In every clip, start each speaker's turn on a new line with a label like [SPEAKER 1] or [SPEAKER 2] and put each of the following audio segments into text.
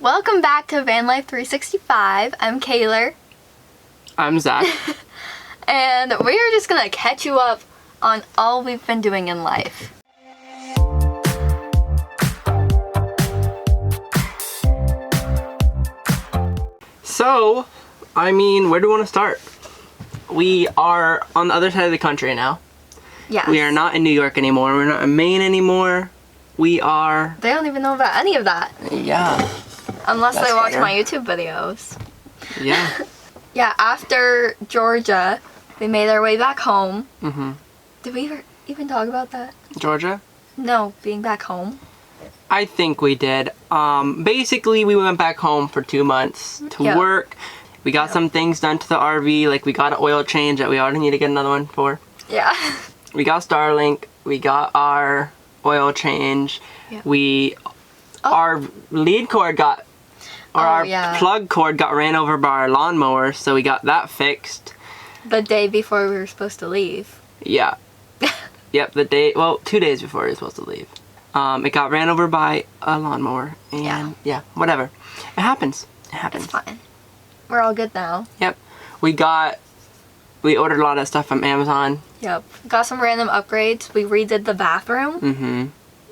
[SPEAKER 1] Welcome back to Vanlife 365. I'm Kayler.
[SPEAKER 2] I'm Zach.
[SPEAKER 1] And we are just gonna catch you up on all we've been doing in life.
[SPEAKER 2] So, where do we want to start? We are on the other side of the country now.
[SPEAKER 1] Yes.
[SPEAKER 2] We are not in New York anymore. We're not in Maine anymore. We are...
[SPEAKER 1] They don't even know about any of that.
[SPEAKER 2] Yeah.
[SPEAKER 1] Unless
[SPEAKER 2] That's
[SPEAKER 1] they watch
[SPEAKER 2] fair.
[SPEAKER 1] my YouTube videos.
[SPEAKER 2] Yeah.
[SPEAKER 1] Yeah, after Georgia, we made our way back home.
[SPEAKER 2] Mm-hmm.
[SPEAKER 1] Did we even talk about that?
[SPEAKER 2] Georgia?
[SPEAKER 1] No, being back home.
[SPEAKER 2] I think we did. Basically, we went back home for 2 months to
[SPEAKER 1] Yeah.
[SPEAKER 2] work. We got some things done to the RV. Like, we got an oil change that we already need to get another one for.
[SPEAKER 1] Yeah.
[SPEAKER 2] We got Starlink. We got our oil change.
[SPEAKER 1] Yeah.
[SPEAKER 2] Our lead cord got... Our plug cord got ran over by our lawnmower, so we got that fixed.
[SPEAKER 1] The day before we were supposed to leave.
[SPEAKER 2] Yeah. Yep, 2 days before we were supposed to leave. It got ran over by a lawnmower, and yeah, whatever. It happens. It happens.
[SPEAKER 1] It's fine. We're all good now.
[SPEAKER 2] Yep. We ordered a lot of stuff from Amazon.
[SPEAKER 1] Yep. Got some random upgrades. We redid the bathroom.
[SPEAKER 2] Mm-hmm.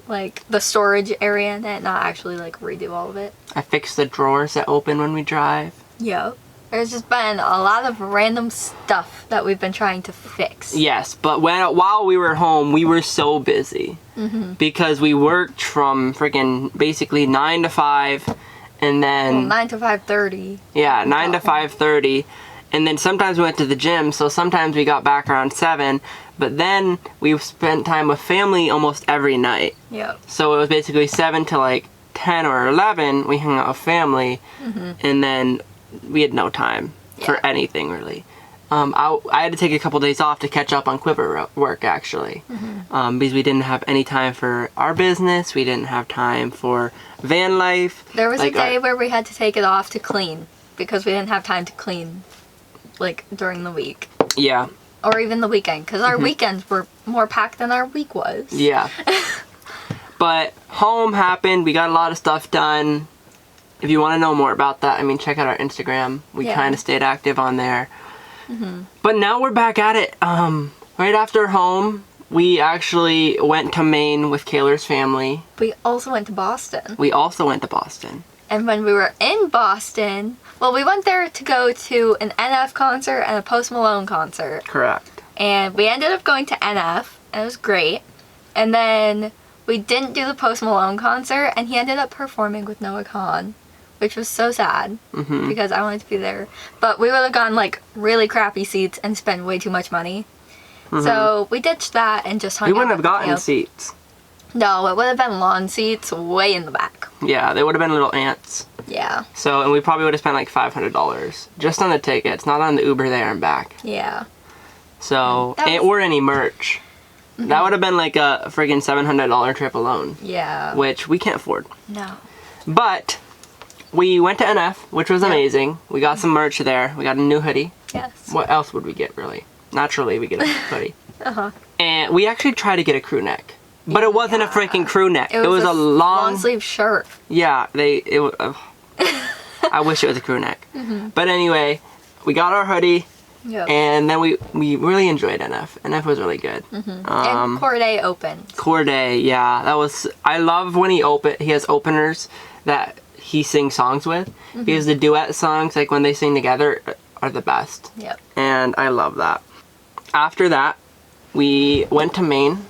[SPEAKER 1] Like, the storage area in it, not actually, like, redo all of it.
[SPEAKER 2] I fixed the drawers that open when we drive.
[SPEAKER 1] Yep. There's just been a lot of random stuff that we've been trying to fix.
[SPEAKER 2] Yes, but while we were home, we were so busy. Mm-hmm. Because we worked from freaking basically 9 to 5, and then...
[SPEAKER 1] 9 to 5:30.
[SPEAKER 2] Yeah, 9 to 5:30. And then sometimes we went to the gym, so sometimes we got back around 7. But then we spent time with family almost every night.
[SPEAKER 1] Yep.
[SPEAKER 2] So it was basically 7 to like 10 or 11, we hung out with family. Mm-hmm. And then we had no time for anything, really. I had to take a couple days off to catch up on Quiver work, actually. Mm-hmm. Because we didn't have any time for our business. We didn't have time for van life.
[SPEAKER 1] There was a day where we had to take it off to clean. Because we didn't have time to clean, like, during the week.
[SPEAKER 2] Yeah.
[SPEAKER 1] Or even the weekend. Because our weekends were more packed than our week was.
[SPEAKER 2] Yeah. But home happened. We got a lot of stuff done. If you want to know more about that, check out our Instagram. We kind of stayed active on there. Mm-hmm. But now we're back at it. Right after home, we actually went to Maine with Kayler's family.
[SPEAKER 1] We also went to Boston.
[SPEAKER 2] And
[SPEAKER 1] when we were in Boston, we went there to go to an NF concert and a Post Malone concert.
[SPEAKER 2] Correct.
[SPEAKER 1] And we ended up going to NF, and it was great. And then we didn't do the Post Malone concert, and he ended up performing with Noah Kahan, which was so sad, because I wanted to be there. But we would have gotten, like, really crappy seats and spent way too much money. Mm-hmm. So we ditched that and just hung out.
[SPEAKER 2] We wouldn't have gotten seats.
[SPEAKER 1] No, it would have been lawn seats way in the back.
[SPEAKER 2] Yeah, they would have been little ants.
[SPEAKER 1] Yeah.
[SPEAKER 2] So, and we probably would have spent like $500 just on the tickets, not on the Uber there and back.
[SPEAKER 1] Yeah.
[SPEAKER 2] So, or any merch. Mm-hmm. That would have been like a friggin' $700 trip alone.
[SPEAKER 1] Yeah.
[SPEAKER 2] Which we can't afford.
[SPEAKER 1] No.
[SPEAKER 2] But we went to NF, which was amazing. We got some merch there. We got a new hoodie.
[SPEAKER 1] Yes.
[SPEAKER 2] What else would we get, really? Naturally, we get a hoodie.
[SPEAKER 1] Uh-huh.
[SPEAKER 2] And we actually tried to get a crew neck. But it wasn't a freaking crew neck.
[SPEAKER 1] It was a long sleeve shirt.
[SPEAKER 2] Yeah, I wish it was a crew neck. Mm-hmm. But anyway, we got our hoodie. Yep. And then we really enjoyed NF. NF was really good.
[SPEAKER 1] Mm-hmm. And Corday opened.
[SPEAKER 2] Corday, yeah. I love when he has openers that he sings songs with. Mm-hmm. Because the duet songs, like when they sing together, are the best.
[SPEAKER 1] Yep.
[SPEAKER 2] And I love that. After that, we went to Maine.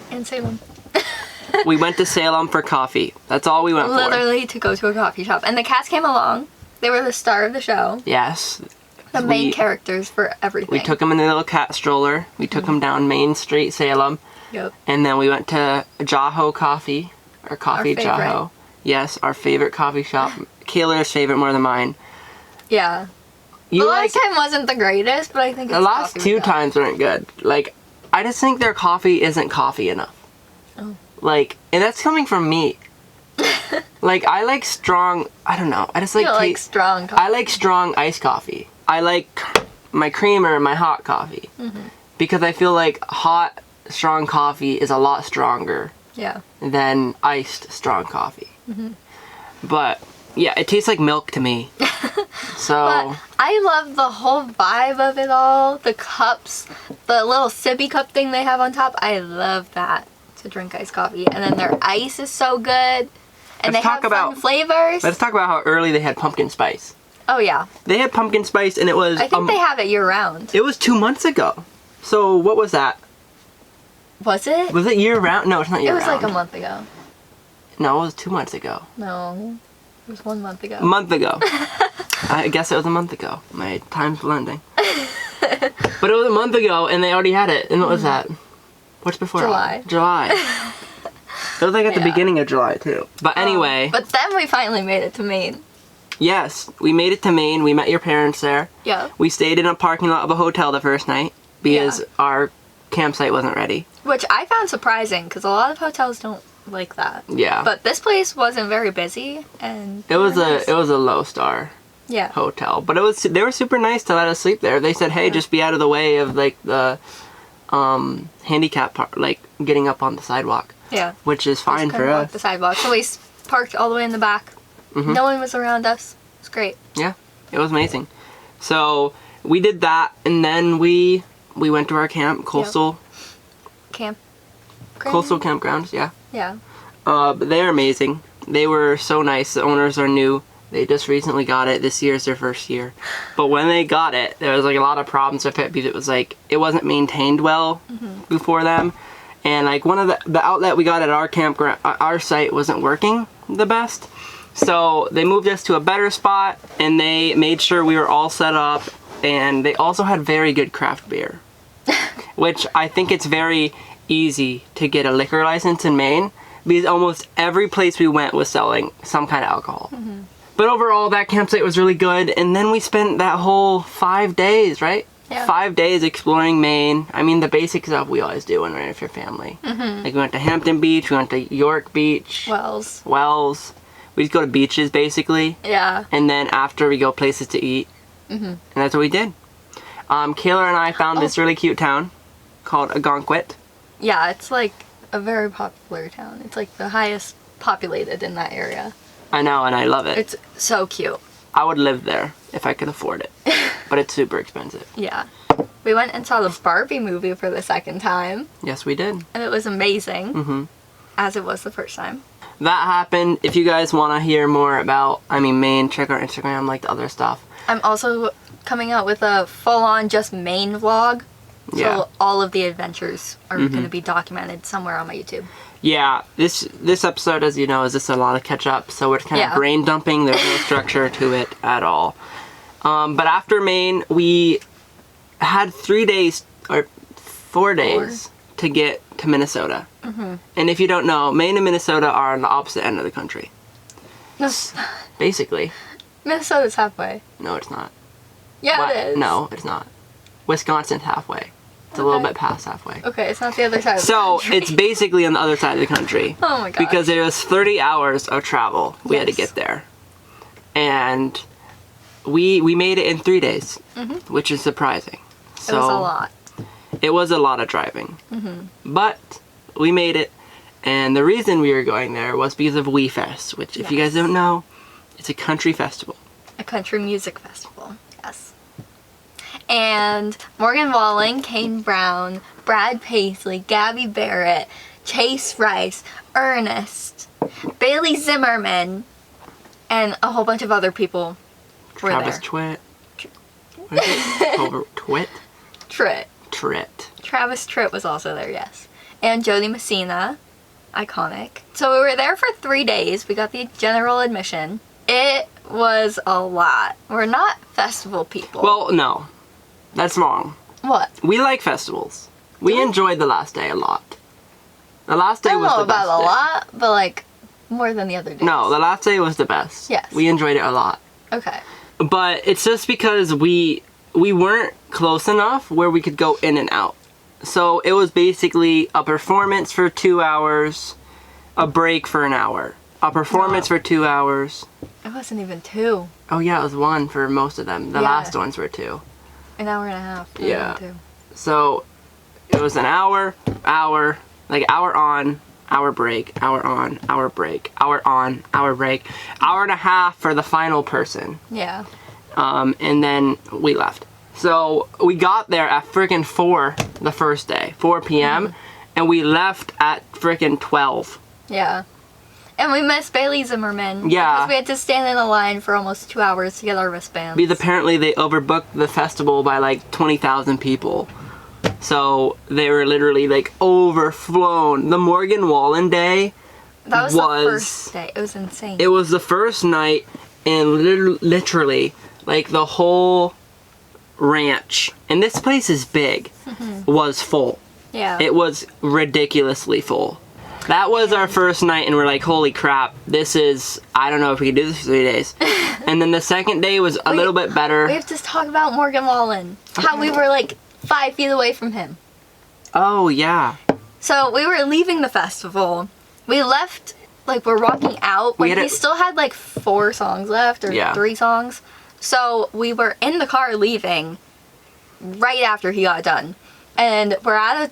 [SPEAKER 1] And Salem.
[SPEAKER 2] We went to Salem for coffee. That's all we went for.
[SPEAKER 1] Literally to go to a coffee shop. And the cats came along. They were the star of the show.
[SPEAKER 2] Yes.
[SPEAKER 1] The main characters for everything.
[SPEAKER 2] We took them in a little cat stroller. We took them down Main Street, Salem.
[SPEAKER 1] Yep.
[SPEAKER 2] And then we went to Jaho Coffee. Or Coffee Jaho. Yes, our favorite coffee shop. Kayler's favorite more than mine.
[SPEAKER 1] Yeah. The last time wasn't the greatest, but I think it's
[SPEAKER 2] the last two times weren't good. Like, I just think their coffee isn't coffee enough. Oh. Like, and that's coming from me. Like, I like strong, I don't know. I just like...
[SPEAKER 1] You like strong coffee.
[SPEAKER 2] I like strong iced coffee. I like my creamer and my hot coffee. Mm-hmm. Because I feel like hot, strong coffee is a lot stronger than iced strong coffee. Mm-hmm. But Yeah, it tastes like milk to me. So
[SPEAKER 1] But I love the whole vibe of it all. The cups, the little sippy cup thing they have on top. I love that to drink iced coffee. And then their ice is so good. And they have fun flavors.
[SPEAKER 2] Let's talk about how early they had pumpkin spice.
[SPEAKER 1] Oh, yeah.
[SPEAKER 2] They had pumpkin spice, and it was...
[SPEAKER 1] I think they have it year-round.
[SPEAKER 2] It was 2 months ago. So what was that?
[SPEAKER 1] Was it?
[SPEAKER 2] Was it year-round? No, it's not year-round.
[SPEAKER 1] It was like a month ago.
[SPEAKER 2] No, it was 2 months ago.
[SPEAKER 1] No, it was 1 month ago.
[SPEAKER 2] A month ago. I guess it was a month ago. My time's blending. But it was a month ago, and they already had it. And what was that? What's before?
[SPEAKER 1] July.
[SPEAKER 2] July. It was like at the beginning of July, too. But anyway.
[SPEAKER 1] But then we finally made it to Maine.
[SPEAKER 2] Yes, we made it to Maine. We met your parents there.
[SPEAKER 1] Yeah.
[SPEAKER 2] We stayed in a parking lot of a hotel the first night because our campsite wasn't ready.
[SPEAKER 1] Which I found surprising, because a lot of hotels don't like that.
[SPEAKER 2] Yeah.
[SPEAKER 1] But this place wasn't very busy, and
[SPEAKER 2] it was a low star hotel. But they were super nice to let us sleep there. They said, hey, just be out of the way of like the handicap part, like getting up on the sidewalk.
[SPEAKER 1] Yeah.
[SPEAKER 2] Which is fine for us.
[SPEAKER 1] The sidewalk. So we parked all the way in the back. Mm-hmm. No one was around us. It was great. Yeah.
[SPEAKER 2] It was amazing. So we did that, and then we went to our coastal campgrounds. Yeah.
[SPEAKER 1] Yeah.
[SPEAKER 2] But they're amazing. They were so nice. The owners are new. They just recently got it. This year is their first year. But when they got it, there was like a lot of problems with it because it was like it wasn't maintained well before them. And like one of the outlet we got at our campground, our site wasn't working the best. So they moved us to a better spot, and they made sure we were all set up. And they also had very good craft beer, which I think it's very easy to get a liquor license in Maine because almost every place we went was selling some kind of alcohol. Mm-hmm. But overall, that campsite was really good. And then we spent that whole 5 days, right?
[SPEAKER 1] Yeah.
[SPEAKER 2] 5 days exploring Maine. I mean, the basic stuff we always do when we're with your family.
[SPEAKER 1] Mm-hmm.
[SPEAKER 2] Like we went to Hampton Beach, we went to York Beach. Wells. We just go to beaches, basically.
[SPEAKER 1] Yeah.
[SPEAKER 2] And then after, we go places to eat. Mm-hmm. And that's what we did. Kayla and I found this really cute town called Algonquin.
[SPEAKER 1] Yeah, it's like a very popular town. It's like the highest populated in that area.
[SPEAKER 2] I know, and I love it.
[SPEAKER 1] It's so cute.
[SPEAKER 2] I would live there if I could afford it. But it's super expensive.
[SPEAKER 1] Yeah. We went and saw the Barbie movie for the second time.
[SPEAKER 2] Yes, we did.
[SPEAKER 1] And it was amazing. Mm-hmm. As it was the first time.
[SPEAKER 2] That happened. If you guys want to hear more about, Maine, check our Instagram, like the other stuff. I'm
[SPEAKER 1] also coming out with a full-on just Maine vlog. So all of the adventures are going to be documented somewhere on my YouTube.
[SPEAKER 2] Yeah, this episode, as you know, is just a lot of catch-up. So we're kind of brain dumping. There's no structure to it at all. But after Maine, we had 3 days, or 4 days, to get to Minnesota. Mm-hmm. And if you don't know, Maine and Minnesota are on the opposite end of the country.
[SPEAKER 1] No.
[SPEAKER 2] Basically.
[SPEAKER 1] Minnesota's halfway.
[SPEAKER 2] No, it's not.
[SPEAKER 1] Yeah, it is.
[SPEAKER 2] No, it's not. Wisconsin's halfway. It's a little bit past halfway.
[SPEAKER 1] Okay, it's not the other side of the country.
[SPEAKER 2] So, it's basically on the other side of the country.
[SPEAKER 1] Oh my gosh.
[SPEAKER 2] Because there was 30 hours of travel we had to get there. And we made it in 3 days, which is surprising.
[SPEAKER 1] So, it was a lot.
[SPEAKER 2] It was a lot of driving. Mm-hmm. But we made it. And the reason we were going there was because of We Fest, which, if you guys don't know, it's a country festival.
[SPEAKER 1] A country music festival, yes. And Morgan Walling, Kane Brown, Brad Paisley, Gabby Barrett, Chase Rice, Ernest, Bailey Zimmerman, and a whole bunch of other people were there.
[SPEAKER 2] Travis Twitt. What is it? Twit?
[SPEAKER 1] Tritt. Travis Tritt was also there, yes. And Jody Messina. Iconic. So we were there for 3 days. We got the general admission. It was a lot. We're not festival people.
[SPEAKER 2] Well, no. That's wrong.
[SPEAKER 1] What?
[SPEAKER 2] We like festivals. We enjoyed the last day a lot. The last day was the best.
[SPEAKER 1] I don't know about a lot, but like more than the other days.
[SPEAKER 2] No, the last day was the best.
[SPEAKER 1] Yes.
[SPEAKER 2] We enjoyed it a lot.
[SPEAKER 1] Okay.
[SPEAKER 2] But it's just because we weren't close enough where we could go in and out. So it was basically a performance for 2 hours, a break for an hour, a performance for 2 hours.
[SPEAKER 1] It wasn't even 2.
[SPEAKER 2] Oh yeah, it was 1 for most of them. The last ones were 2.
[SPEAKER 1] An hour and a half.
[SPEAKER 2] Yeah. So it was an hour on, hour break, hour on, hour break, hour on, hour break, hour and a half for the final person.
[SPEAKER 1] Yeah.
[SPEAKER 2] And then we left. So we got there at freaking 4 the first day, 4 p.m. And we left at freaking 12.
[SPEAKER 1] Yeah. And we missed Bailey Zimmerman.
[SPEAKER 2] Yeah.
[SPEAKER 1] Because we had to stand in a line for almost 2 hours to get our wristbands.
[SPEAKER 2] Because apparently they overbooked the festival by like 20,000 people. So they were literally like overflown. The Morgan Wallen day
[SPEAKER 1] that was the first day. It was insane.
[SPEAKER 2] It was the first night, and literally like the whole ranch, and this place is big, was full.
[SPEAKER 1] Yeah.
[SPEAKER 2] It was ridiculously full. That was our first night, and we're like, holy crap, this is, I don't know if we can do this for 3 days. And then the second day was a little bit better.
[SPEAKER 1] We have to talk about Morgan Wallen. How we were like 5 feet away from him.
[SPEAKER 2] Oh, yeah.
[SPEAKER 1] So we were leaving the festival. We left, like we're walking out, when he still had like 4 songs left, or 3 songs. So we were in the car leaving right after he got done. And we're at an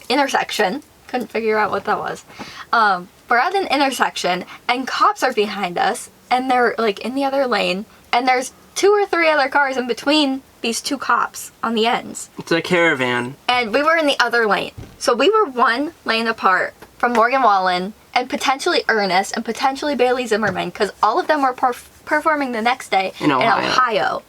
[SPEAKER 1] intersection. Couldn't figure out what that was. We're at an intersection, and cops are behind us, and they're like in the other lane, and there's 2 or 3 other cars in between these 2 cops on the ends.
[SPEAKER 2] It's a caravan.
[SPEAKER 1] And we were in the other lane. So we were 1 lane apart from Morgan Wallen and potentially Ernest and potentially Bailey Zimmerman, because all of them were performing the next day in Ohio.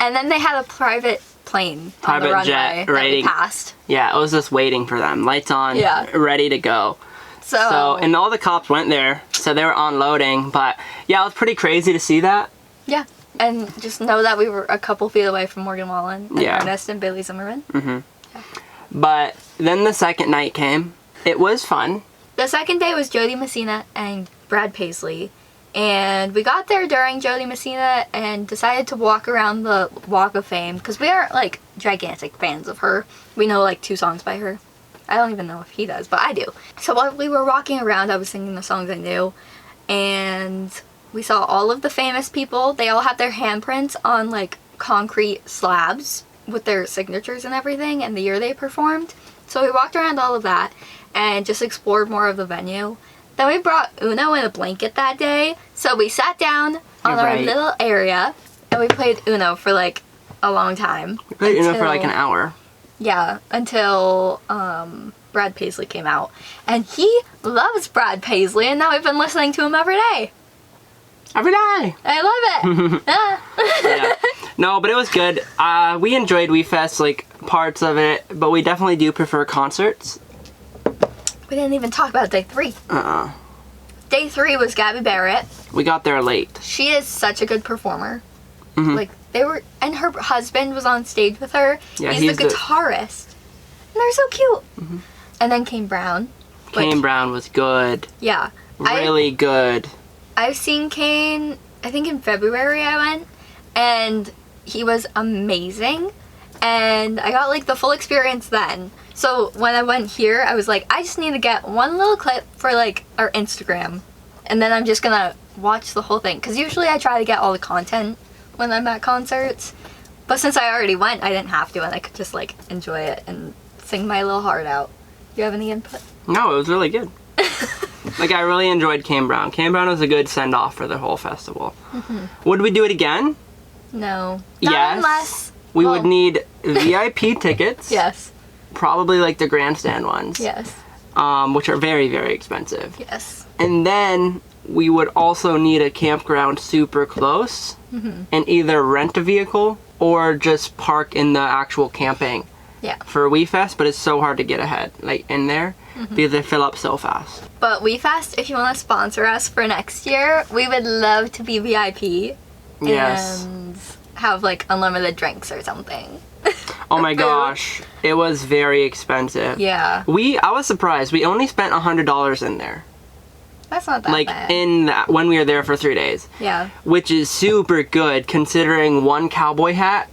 [SPEAKER 1] And then they had a private plane on the runway
[SPEAKER 2] jet
[SPEAKER 1] that we passed.
[SPEAKER 2] Yeah, it was just waiting for them. Lights on, ready to go. So, and all the cops went there, so they were unloading. But yeah, it was pretty crazy to see that.
[SPEAKER 1] Yeah, and just know that we were a couple feet away from Morgan Wallen and Ernest and Bailey Zimmerman.
[SPEAKER 2] Yeah. But then the second night came. It was fun.
[SPEAKER 1] The second day was Jody Messina and Brad Paisley. And we got there during Jody Messina and decided to walk around the Walk of Fame, because we aren't like gigantic fans of her. We know like 2 songs by her. I don't even know if he does, but I do. So while we were walking around, I was singing the songs I knew, and we saw all of the famous people. They all had their handprints on like concrete slabs with their signatures and everything and the year they performed. So we walked around all of that and just explored more of the venue. Then we brought Uno and a blanket that day, so we sat down on our little area, and we played Uno for like a long time.
[SPEAKER 2] We played Uno for like an hour.
[SPEAKER 1] Yeah, until Brad Paisley came out. And he loves Brad Paisley, and now we've been listening to him every day.
[SPEAKER 2] Every day!
[SPEAKER 1] I love it!
[SPEAKER 2] Yeah. No, but it was good. We enjoyed WeFest, like, parts of it, but we definitely do prefer concerts.
[SPEAKER 1] We didn't even talk about day 3. Day 3 was Gabby Barrett.
[SPEAKER 2] We got there late.
[SPEAKER 1] She is such a good performer. Like, and her husband was on stage with her.
[SPEAKER 2] Yeah,
[SPEAKER 1] he's the guitarist. And they're so cute. And then Kane Brown.
[SPEAKER 2] Kane Brown was good.
[SPEAKER 1] Yeah.
[SPEAKER 2] Really good.
[SPEAKER 1] I've seen Kane, I think in February I went, and he was amazing. And I got like the full experience then. So when I went here, I was like, I just need to get 1 little clip for like our Instagram, and then I'm just gonna watch the whole thing, because usually I try to get all the content when I'm at concerts, but since I already went, I didn't have to, and I could just like enjoy it and sing my little heart out. Do you have any input?
[SPEAKER 2] No, it was really good. Like, I really enjoyed Kane Brown. Kane Brown was a good send-off for the whole festival. Would we do it again?
[SPEAKER 1] No.
[SPEAKER 2] Yes.
[SPEAKER 1] Unless
[SPEAKER 2] we would need VIP tickets.
[SPEAKER 1] Yes.
[SPEAKER 2] Probably like the grandstand ones.
[SPEAKER 1] Yes.
[SPEAKER 2] Which are very, very expensive.
[SPEAKER 1] Yes.
[SPEAKER 2] And then we would also need a campground super close, and either rent a vehicle or just park in the actual camping.
[SPEAKER 1] Yeah.
[SPEAKER 2] For WeFest, but it's so hard to get ahead, like in there, because they fill up so fast.
[SPEAKER 1] But WeFest, if you want to sponsor us for next year, we would love to be VIP.
[SPEAKER 2] Yes.
[SPEAKER 1] And have like unlimited drinks or something.
[SPEAKER 2] Oh my gosh, it was very expensive.
[SPEAKER 1] Yeah.
[SPEAKER 2] I was surprised. We only spent $100 in there.
[SPEAKER 1] That's not that bad.
[SPEAKER 2] When we were there for 3 days.
[SPEAKER 1] Yeah.
[SPEAKER 2] Which is super good, considering 1 cowboy hat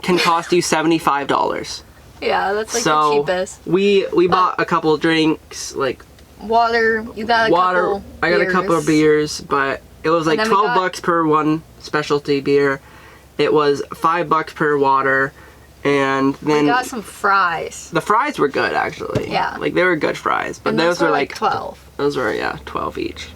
[SPEAKER 2] can cost you $75.
[SPEAKER 1] Yeah, that's like the cheapest.
[SPEAKER 2] We bought a couple drinks, like
[SPEAKER 1] water. You got a couple beers.
[SPEAKER 2] I got a couple of beers, but it was like $12 per 1 specialty beer. It was $5 per water, And then
[SPEAKER 1] we got some fries.
[SPEAKER 2] the fries were good, actually.
[SPEAKER 1] Yeah.
[SPEAKER 2] Like, they were good fries. But
[SPEAKER 1] And
[SPEAKER 2] those were like
[SPEAKER 1] 12.
[SPEAKER 2] Those were, 12 each.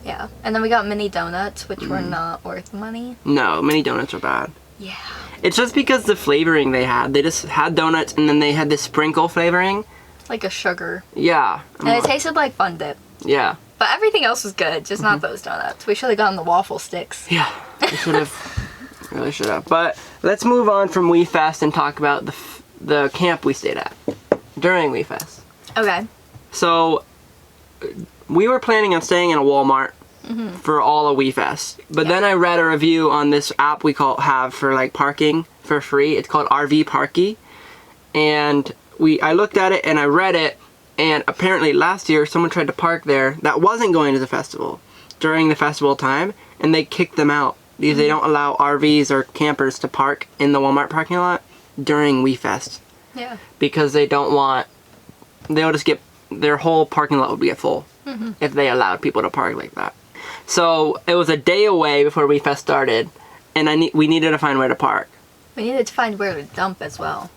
[SPEAKER 1] Yeah. And then we got mini donuts, which were not worth money.
[SPEAKER 2] No, mini donuts are bad.
[SPEAKER 1] Yeah.
[SPEAKER 2] It's just because the flavoring they had. They just had donuts and then they had this sprinkle flavoring.
[SPEAKER 1] Like a sugar.
[SPEAKER 2] Yeah.
[SPEAKER 1] And it tasted like Fun Dip.
[SPEAKER 2] Yeah.
[SPEAKER 1] But everything else was good, just not those donuts. We should have gotten the waffle sticks.
[SPEAKER 2] Yeah. We should have. Really should have. But let's move on from WeFest and talk about the camp we stayed at during WeFest.
[SPEAKER 1] Okay.
[SPEAKER 2] So we were planning on staying in a Walmart for all of WeFest. But then I read a review on this app we have for like parking for free. It's called RV Parky. And I looked at it and I read it, and apparently last year someone tried to park there that wasn't going to the festival during the festival time, and they kicked them out because they don't allow RVs or campers to park in the Walmart parking lot during WeFest.
[SPEAKER 1] Yeah.
[SPEAKER 2] Because they'll just get, their whole parking lot would get full if they allowed people to park like that. So it was a day away before WeFest started, and we needed to find where to park.
[SPEAKER 1] We needed to find where to dump as well.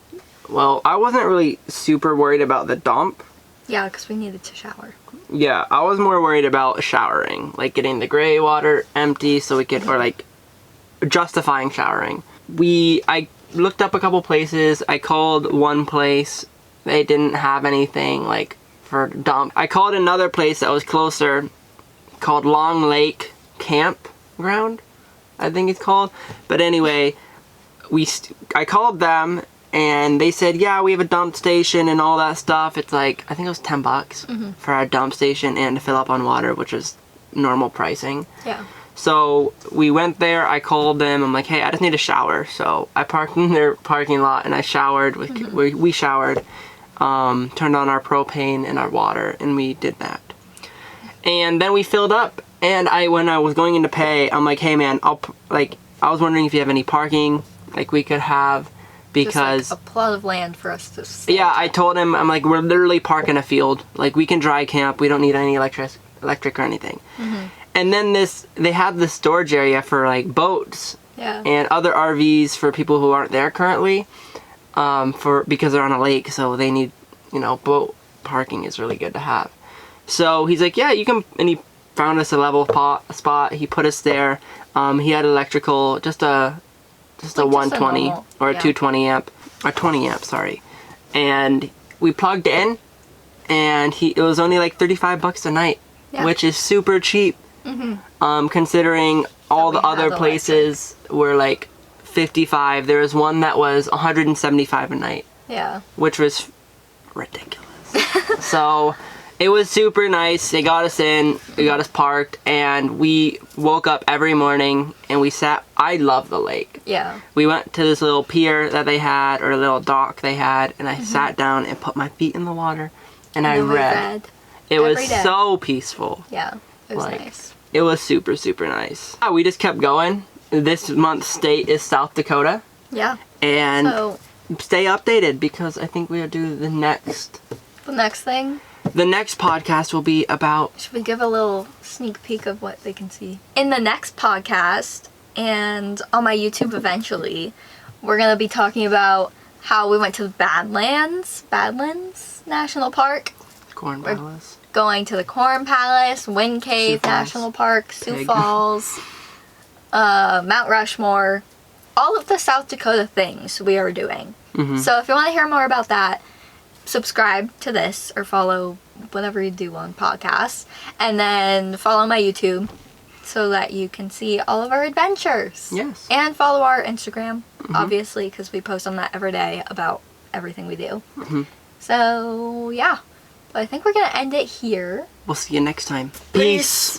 [SPEAKER 2] Well, I wasn't really super worried about the dump.
[SPEAKER 1] Yeah, because we needed to shower.
[SPEAKER 2] Yeah, I was more worried about showering, like getting the gray water empty so we could, or like justifying showering. I looked up a couple places. I called one place. They didn't have anything like for dump. I called another place that was closer called Long Lake Campground, I think it's called. But anyway, I called them and they said, yeah, we have a dump station and all that stuff. It's like, I think it was $10 for our dump station and to fill up on water, which is normal pricing.
[SPEAKER 1] Yeah.
[SPEAKER 2] So we went there, I called them, I'm like, hey, I just need a shower. So I parked in their parking lot and I showered, we showered, turned on our propane and our water, and we did that. And then we filled up, and when I was going in to pay, I'm like, hey man, I was wondering if you have any parking, like we could have, because...
[SPEAKER 1] Just like a plot of land for us to stay.
[SPEAKER 2] Yeah, I told him, I'm like, we're literally parking a field, like we can dry camp, we don't need any electric or anything. And then they have this storage area for like boats and other RVs for people who aren't there currently, because they're on a lake, so they need, boat parking is really good to have. So he's like, yeah, you can, and he found us a level spot. He put us there. He had electrical, just a 120 or a 220 amp, or 20 amp, sorry. And we plugged in, and it was only like $35 a night, which is super cheap. Considering all the other places were like 55. There was one that was 175 a night. Yeah. Which was ridiculous. So it was super nice. They got us in, they got us parked, and we woke up every morning and we sat. I love the lake. Yeah. We went to this little pier that they had, or a little dock they had, and I sat down and put my feet in the water and I read. It was so peaceful. Yeah. It was nice. It was super, super nice. We just kept going. This month's state is South Dakota. Yeah. And stay updated, because I think we'll do the next... The next thing? The next podcast will be about... Should we give a little sneak peek of what they can see? In the next podcast, and on my YouTube eventually, we're going to be talking about how we went to the Badlands National Park. Corn Palace. Going to the Corn Palace, Wind Cave National Park, Sioux Falls, Mount Rushmore, all of the South Dakota things we are doing. So if you want to hear more about that, subscribe to this or follow whatever you do on podcasts, and then follow my YouTube so that you can see all of our adventures. Yes. And follow our Instagram, obviously, because we post on that every day about everything we do. So, yeah. But I think we're going to end it here. We'll see you next time. Peace.